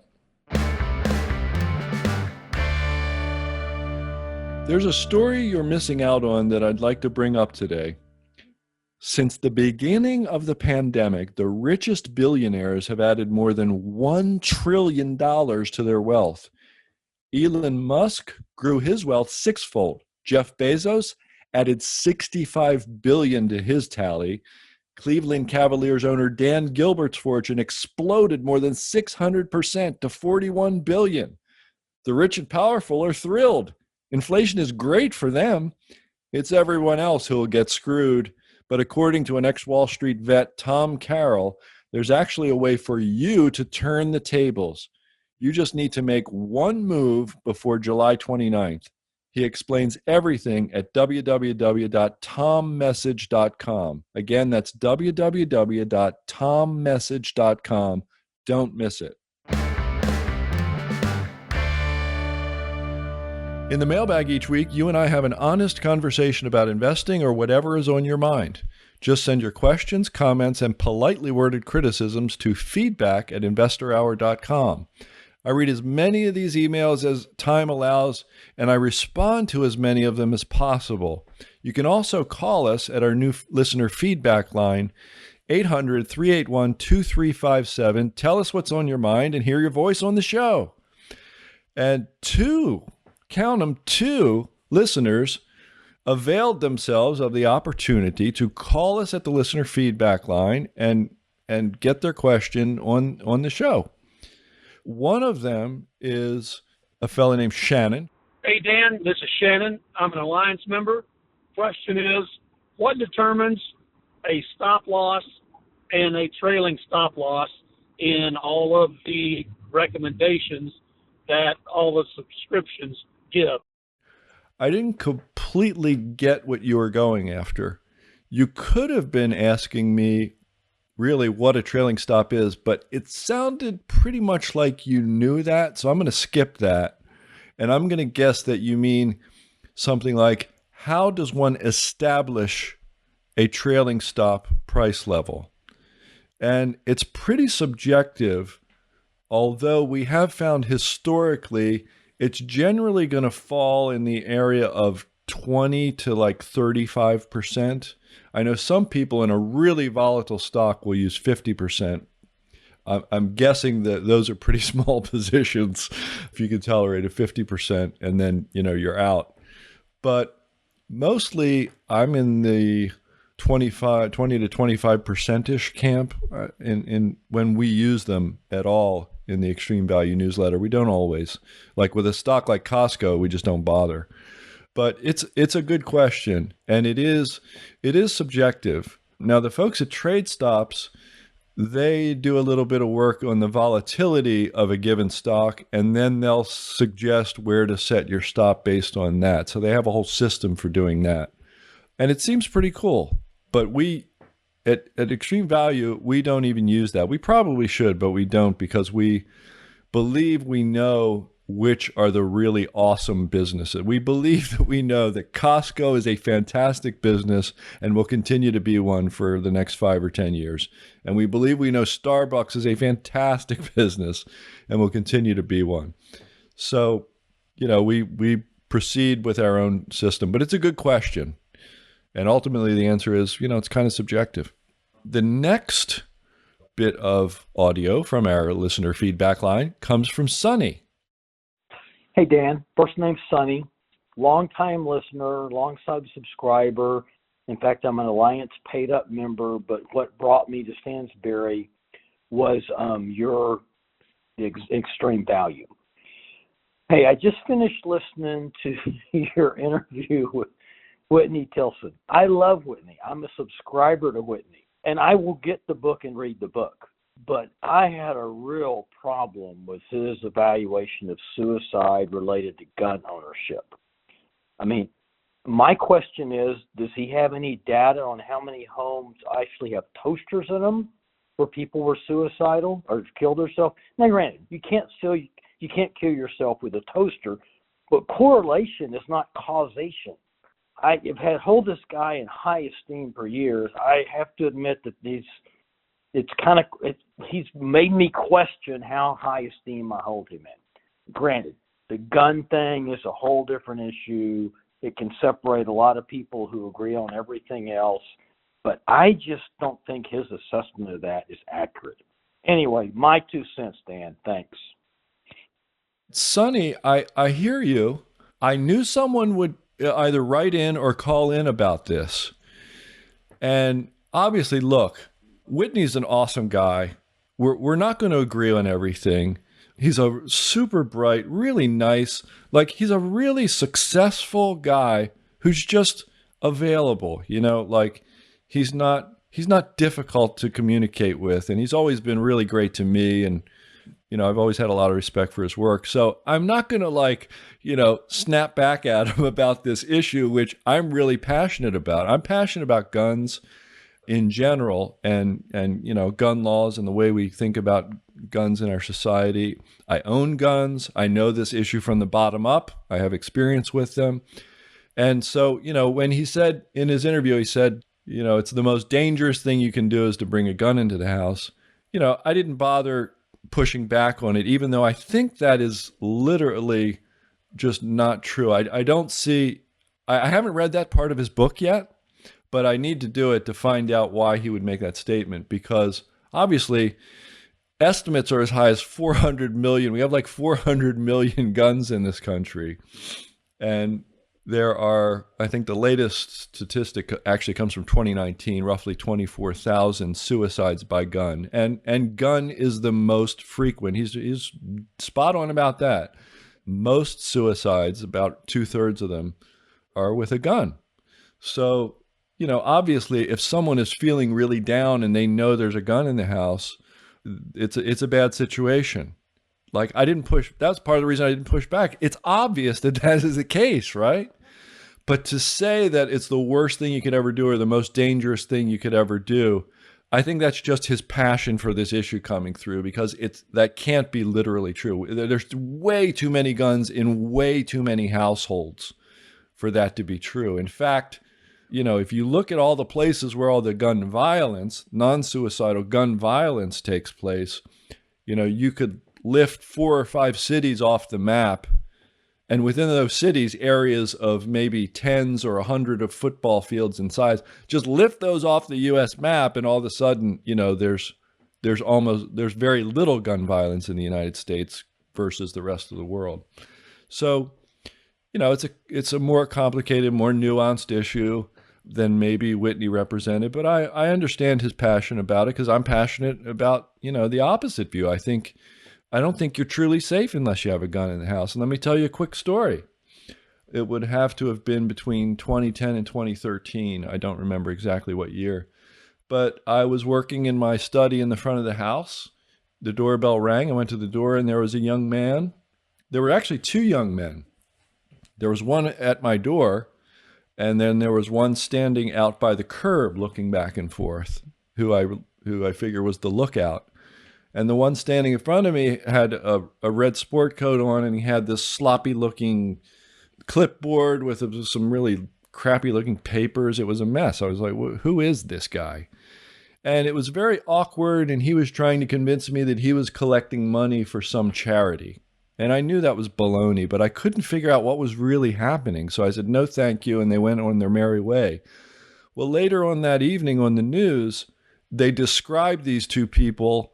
There's a story you're missing out on that I'd like to bring up today. Since the beginning of the pandemic, the richest billionaires have added more than $1 trillion to their wealth. Elon Musk grew his wealth sixfold. Jeff Bezos added $65 billion to his tally. Cleveland Cavaliers owner Dan Gilbert's fortune exploded more than 600% to $41 billion. The rich and powerful are thrilled. Inflation is great for them. It's everyone else who will get screwed. But according to an ex-Wall Street vet, Tom Carroll, there's actually a way for you to turn the tables. You just need to make one move before July 29th. He explains everything at www.tommessage.com. Again, that's www.tommessage.com. Don't miss it. In the mailbag each week, you and I have an honest conversation about investing or whatever is on your mind. Just send your questions, comments, and politely worded criticisms to feedback@investorhour.com. I read as many of these emails as time allows, and I respond to as many of them as possible. You can also call us at our new listener feedback line, 800-381-2357. Tell us what's on your mind and hear your voice on the show. And two listeners availed themselves of the opportunity to call us at the listener feedback line and and get their question on the show. One of them is a fellow named Shannon. Hey, Dan, this is Shannon. I'm an Alliance member. Question is, what determines a stop loss and a trailing stop loss in all of the recommendations that all the subscriptions give? I didn't completely get what you were going after. You could have been asking me really what a trailing stop is, but it sounded pretty much like you knew that. So I'm going to skip that. And I'm going to guess that you mean something like, how does one establish a trailing stop price level? And it's pretty subjective, although we have found historically it's generally going to fall in the area of 20 to like 35%. I know some people in a really volatile stock will use 50%. I'm guessing that those are pretty small positions if you can tolerate a 50%, and then, you're out. But mostly I'm in the 20 to 25%-ish camp in when we use them at all in the Extreme Value newsletter. We don't always. Like with a stock like Costco, we just don't bother. But it's a good question, and it is subjective. Now, the folks at Trade Stops, they do a little bit of work on the volatility of a given stock, and then they'll suggest where to set your stop based on that. So they have a whole system for doing that. And it seems pretty cool. But we, at Extreme Value, we don't even use that. We probably should, but we don't, because we believe we know which are the really awesome businesses. We believe that we know that Costco is a fantastic business and will continue to be one for the next 5 or 10 years. And we believe we know Starbucks is a fantastic business and will continue to be one. So, we proceed with our own system, but it's a good question. And ultimately the answer is, it's kind of subjective. The next bit of audio from our listener feedback line comes from Sonny. Hey, Dan. First name's Sonny. Long-time listener, long-time subscriber. In fact, I'm an Alliance paid-up member, but what brought me to Stansberry was your Extreme Value. Hey, I just finished listening to your interview with Whitney Tilson. I love Whitney. I'm a subscriber to Whitney, and I will get the book and read the book. But I had a real problem with his evaluation of suicide related to gun ownership. I mean, my question is, does he have any data on how many homes actually have toasters in them where people were suicidal or killed themselves? Now, granted, you can't kill yourself with a toaster, but correlation is not causation. I have held this guy in high esteem for years. I have to admit that he's made me question how high esteem I hold him in. Granted, the gun thing is a whole different issue. It can separate a lot of people who agree on everything else, but I just don't think his assessment of that is accurate. Anyway, my 2 cents, Dan. Thanks. Sonny, I hear you. I knew someone would either write in or call in about this. And obviously, look, Whitney's an awesome guy. We're not going to agree on everything. He's a super bright, really nice, he's a really successful guy who's just available, he's not difficult to communicate with, and he's always been really great to me, and I've always had a lot of respect for his work. So I'm not going to snap back at him about this issue, which I'm really passionate about. I'm passionate about guns in general, and gun laws and the way we think about guns in our society. I own guns. I know this issue from the bottom up. I have experience with them. And so, when he said in his interview, he said, it's the most dangerous thing you can do is to bring a gun into the house. I didn't bother pushing back on it, even though I think that is literally just not true. I don't see, I haven't read that part of his book yet, but I need to do it to find out why he would make that statement, because obviously estimates are as high as 400 million. We have like 400 million guns in this country. And, there are, I think the latest statistic actually comes from 2019, roughly 24,000 suicides by gun. And gun is the most frequent. He's spot on about that. Most suicides, about 2/3 of them, are with a gun. So, obviously, if someone is feeling really down and they know there's a gun in the house, it's a bad situation. Like, that's part of the reason I didn't push back. It's obvious that is the case, right? But to say that it's the worst thing you could ever do or the most dangerous thing you could ever do, I think that's just his passion for this issue coming through, because that can't be literally true. There's way too many guns in way too many households for that to be true. In fact, if you look at all the places where all the gun violence, non-suicidal gun violence takes place, you could lift 4 or 5 cities off the map. And within those cities, areas of maybe tens or 100 of football fields in size, just lift those off the U.S. map, and all of a sudden, there's very little gun violence in the United States versus the rest of the world. So, it's a more complicated, more nuanced issue than maybe Whitney represented. But I understand his passion about it, because I'm passionate about the opposite view. I don't think you're truly safe unless you have a gun in the house. And let me tell you a quick story. It would have to have been between 2010 and 2013. I don't remember exactly what year. But I was working in my study in the front of the house. The doorbell rang. I went to the door, and there was a young man. There were actually 2 young men. There was one at my door, and then there was one standing out by the curb looking back and forth, who I figure was the lookout. And the one standing in front of me had a red sport coat on, and he had this sloppy-looking clipboard with some really crappy-looking papers. It was a mess. I was like, who is this guy? And it was very awkward, and he was trying to convince me that he was collecting money for some charity. And I knew that was baloney, but I couldn't figure out what was really happening. So I said, no, thank you, and they went on their merry way. Well, later on that evening on the news, they described these 2 people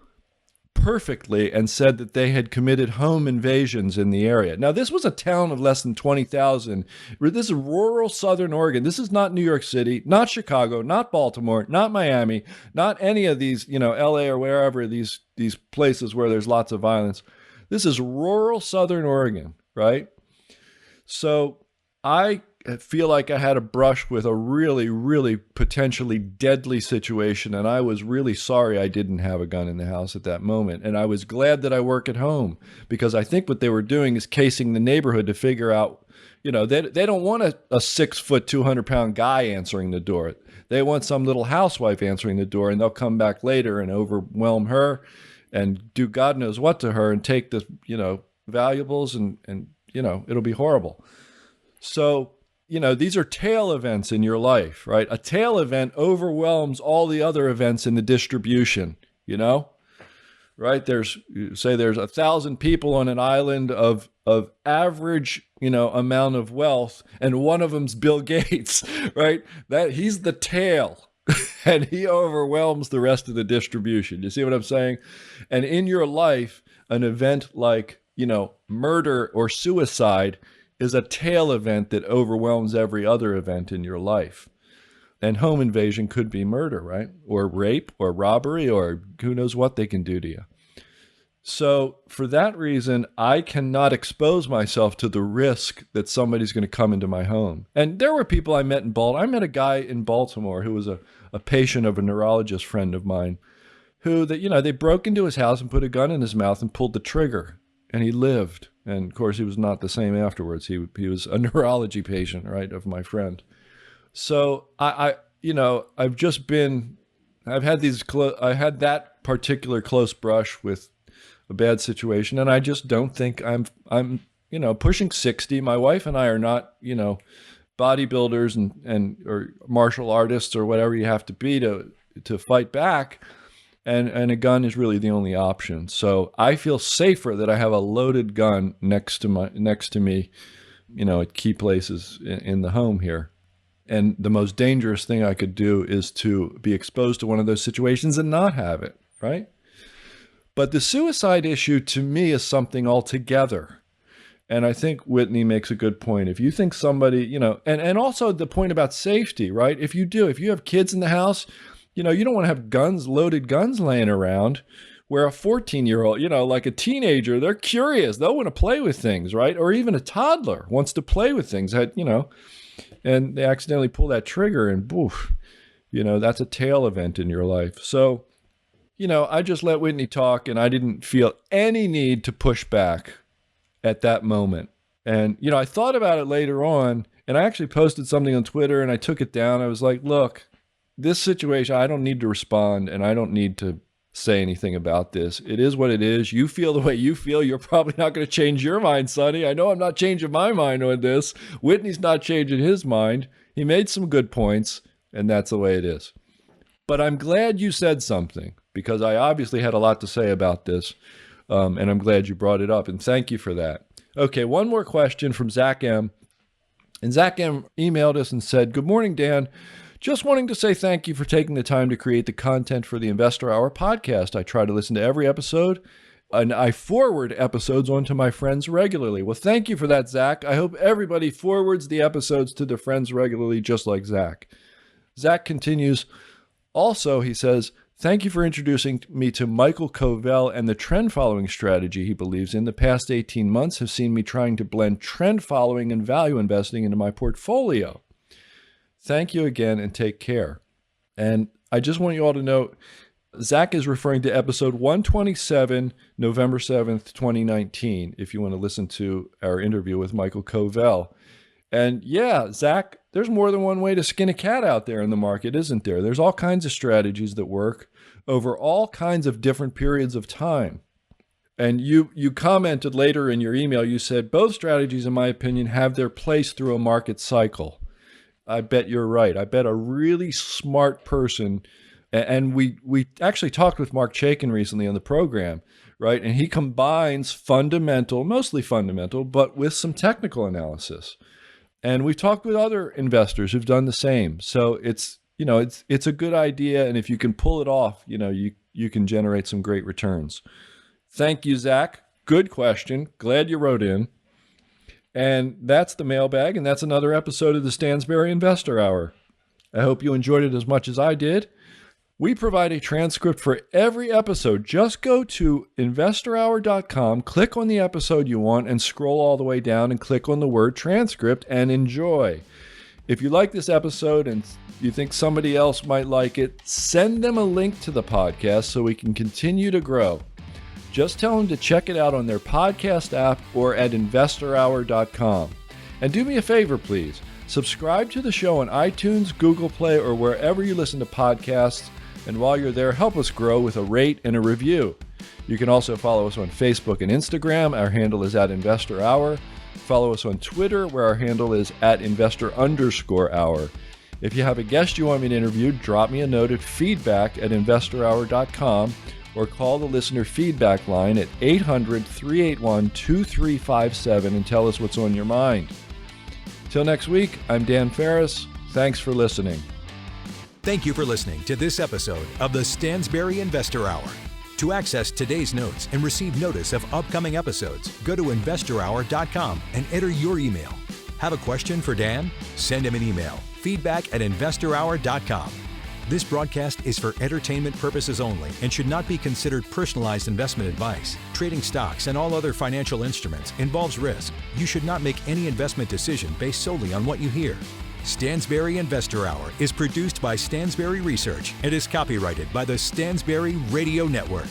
perfectly and said that they had committed home invasions in the area. Now, this was a town of less than 20,000. This is rural Southern Oregon. This is not New York City, not Chicago, not Baltimore, not Miami, not any of these, LA or wherever, these places where there's lots of violence. This is rural Southern Oregon, right? So I feel like I had a brush with a really, really potentially deadly situation, and I was really sorry I didn't have a gun in the house at that moment. And I was glad that I work at home, because I think what they were doing is casing the neighborhood to figure out, they don't want a 6-foot, 200-pound guy answering the door. They want some little housewife answering the door, and they'll come back later and overwhelm her and do God knows what to her and take the, valuables, and it'll be horrible. So, these are tail events in your life, right? A tail event overwhelms all the other events in the distribution, right? There's 1,000 people on an island of average, amount of wealth, and one of them's Bill Gates, right? He's the tail, and he overwhelms the rest of the distribution. You see what I'm saying? And in your life, an event like, murder or suicide is a tail event that overwhelms every other event in your life. And home invasion could be murder, right? Or rape or robbery, or who knows what they can do to you. So for that reason, I cannot expose myself to the risk that somebody's going to come into my home. And there were people I met in Baltimore. I met a guy in Baltimore who was a patient of a neurologist friend of mine, who they broke into his house and put a gun in his mouth and pulled the trigger, and he lived. And of course, he was not the same afterwards. He was a neurology patient, right, of my friend. So I had that particular close brush with a bad situation, and I just don't think I'm pushing 60. My wife and I are not, bodybuilders and or martial artists or whatever you have to be to fight back. And a gun is really the only option. So I feel safer that I have a loaded gun next to me, at key places in the home here. And the most dangerous thing I could do is to be exposed to one of those situations and not have it, right? But the suicide issue to me is something altogether. And I think Whitney makes a good point. If you think somebody, and also the point about safety, right? If you have kids in the house, you don't want to have loaded guns laying around where a 14-year-old, like a teenager, they're curious. They'll want to play with things, right? Or even a toddler wants to play with things, and they accidentally pull that trigger and boof, that's a tail event in your life. So, I just let Whitney talk and I didn't feel any need to push back at that moment. And, I thought about it later on and I actually posted something on Twitter and I took it down. I was like, look, this situation, I don't need to respond and I don't need to say anything about this. It is what it is. You feel the way you feel. You're probably not going to change your mind, Sonny. I know I'm not changing my mind on this. Whitney's not changing his mind. He made some good points, and that's the way it is. But I'm glad you said something because I obviously had a lot to say about this, and I'm glad you brought it up, and thank you for that. Okay, one more question from Zach M. And Zach M. emailed us and said, "Good morning, Dan. Just wanting to say thank you for taking the time to create the content for the Investor Hour podcast. I try to listen to every episode, and I forward episodes onto my friends regularly." Well, thank you for that, Zach. I hope everybody forwards the episodes to their friends regularly, just like Zach. Zach continues, also, he says, "Thank you for introducing me to Michael Covell and the trend following strategy he believes in. The past 18 months have seen me trying to blend trend following and value investing into my portfolio. Thank you again and take care." And I just want you all to know, Zach is referring to episode 127, November 7th, 2019, if you want to listen to our interview with Michael Covell. And yeah, Zach, there's more than one way to skin a cat out there in the market, isn't there? There's all kinds of strategies that work over all kinds of different periods of time. And you commented later in your email, you said, "Both strategies, in my opinion, have their place through a market cycle." I bet you're right. I bet a really smart person, and we actually talked with Mark Chaikin recently on the program, right? And he combines mostly fundamental, but with some technical analysis. And we've talked with other investors who've done the same. So it's a good idea. And if you can pull it off, you can generate some great returns. Thank you, Zach. Good question. Glad you wrote in. And that's the mailbag, and that's another episode of the Stansberry Investor Hour. I hope you enjoyed it as much as I did. We provide a transcript for every episode. Just go to investorhour.com, click on the episode you want, and scroll all the way down and click on the word transcript and enjoy. If you like this episode and you think somebody else might like it, send them a link to the podcast so we can continue to grow. Just tell them to check it out on their podcast app or at investorhour.com. And do me a favor, please. Subscribe to the show on iTunes, Google Play, or wherever you listen to podcasts. And while you're there, help us grow with a rate and a review. You can also follow us on Facebook and Instagram. Our handle is @InvestorHour. Follow us on Twitter, where our handle is @investor_hour. If you have a guest you want me to interview, drop me a note at feedback@investorhour.com. or call the listener feedback line at 800-381-2357 and tell us what's on your mind. Till next week, I'm Dan Ferris. Thanks for listening. Thank you for listening to this episode of the Stansberry Investor Hour. To access today's notes and receive notice of upcoming episodes, go to investorhour.com and enter your email. Have a question for Dan? Send him an email, feedback@investorhour.com. This broadcast is for entertainment purposes only and should not be considered personalized investment advice. Trading stocks and all other financial instruments involves risk. You should not make any investment decision based solely on what you hear. Stansberry Investor Hour is produced by Stansberry Research and is copyrighted by the Stansberry Radio Network.